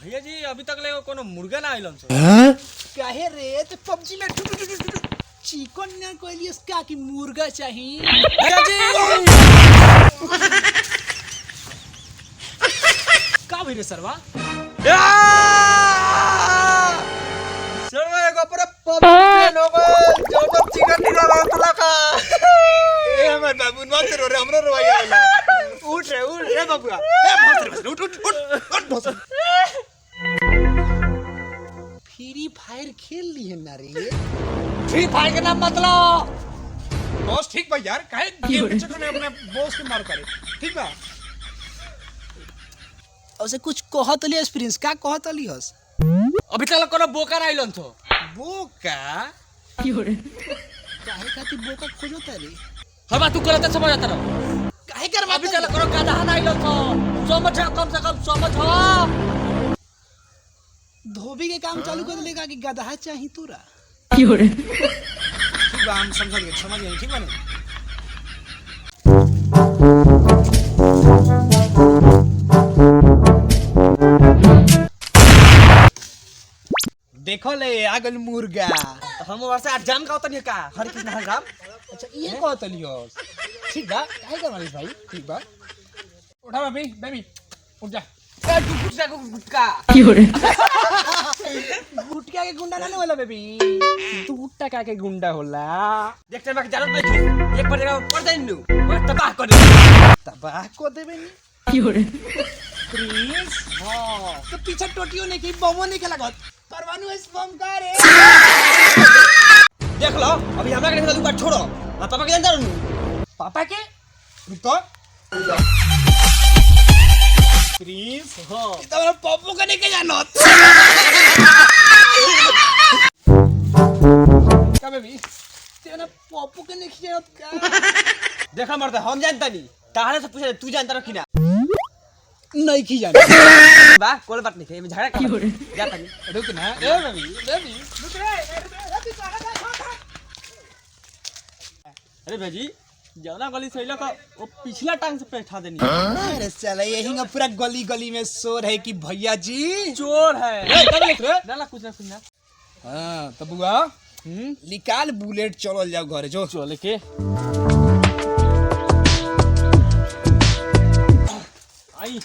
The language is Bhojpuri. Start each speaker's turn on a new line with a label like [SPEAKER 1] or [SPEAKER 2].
[SPEAKER 1] भैया जी अभी तक ले कोनो मुर्गा ना आइलन सो।
[SPEAKER 2] काहे रे तो पबजी में चिकन ना कोइलियस का कि मुर्गा चाहिए।
[SPEAKER 1] भैया जी
[SPEAKER 2] का भइरे सरवा
[SPEAKER 1] सरवा एगो पर पबजी लोगो जो चिकन निकल रहा का
[SPEAKER 2] ए हमर बाबू मत रो रे हमरो रोवाई आला।
[SPEAKER 1] उठ रे बाबूआ
[SPEAKER 2] ए भोसरे उठ भोसरे। फ्री फायर खेल ली है ना रे।
[SPEAKER 1] फ्री फायर के नाम मतलब
[SPEAKER 2] बॉस ठीक बा यार काहे गेम के चक्कर में अपने बॉस के मार करे ठीक बा। उसे कुछ कहत ली एक्सपीरियंस का कहत ली हस
[SPEAKER 1] अभी तक कोनो बोका ना आइलन थो।
[SPEAKER 2] बोका काहे खातिर बोका खोजत रे।
[SPEAKER 1] हवा तू करत समझ आता रहो
[SPEAKER 2] काहे करवा
[SPEAKER 1] अभी तक कोनो गाधा ना आइलन थो। समझ कम से कम समझ
[SPEAKER 2] धोबी के काम चालू कर देगा कि गधा चाहिए तोरा।
[SPEAKER 1] ठीक बा हम समझ गए ठीक बा ना।
[SPEAKER 2] देखो ले आगल मुर्गा
[SPEAKER 1] तो हम वर्ष से जाम का उतनी का हर कृष्ण हर राम।
[SPEAKER 2] अच्छा ये कहत लियो ठीक बा काहे करवाली भाई ठीक बा। उठा बेबी उठ जा
[SPEAKER 1] गुटका गुटका
[SPEAKER 2] गुटका के गुंडा ना होला बेबी तू टका के गुंडा होला।
[SPEAKER 1] देखते मैं जानत नहीं एक पर जगह पड़ जाइन नु और तबाह कर दे
[SPEAKER 2] तबाह को देबे नी प्लीज हां तो पीछे टोटियो नहीं की बमो नहीं के लागत परवाणु इस बम का रे।
[SPEAKER 1] देख लो अभी हमरा के देखा बात छोड़ो आ पापा के जानता रहू
[SPEAKER 2] पापा के रुको प्लीज
[SPEAKER 1] हां
[SPEAKER 2] तोरा पप्पू के नहीं के जानत का बेबी तेरा पप्पू के नहीं के जानत का।
[SPEAKER 1] देखा मरते हम जानता नहीं ताहरे से पूछे तू जानता रखी ना
[SPEAKER 2] नहीं की जानत
[SPEAKER 1] बा कोई बात नहीं है झगड़ा कर जाता नहीं
[SPEAKER 2] रुक ना ए बेबी रुक रे
[SPEAKER 1] अरे भाजी जाना गली सही का वो पिछला टांग से बैठा देनी
[SPEAKER 2] अरे साला यही ना पूरा गली गली में शोर है कि भैया जी
[SPEAKER 1] चोर है
[SPEAKER 2] ए कब लिख रे
[SPEAKER 1] ना कुछ ना
[SPEAKER 2] हां तो बुआ निकाल बुलेट चलल जाओ घरे जो
[SPEAKER 1] चले के आई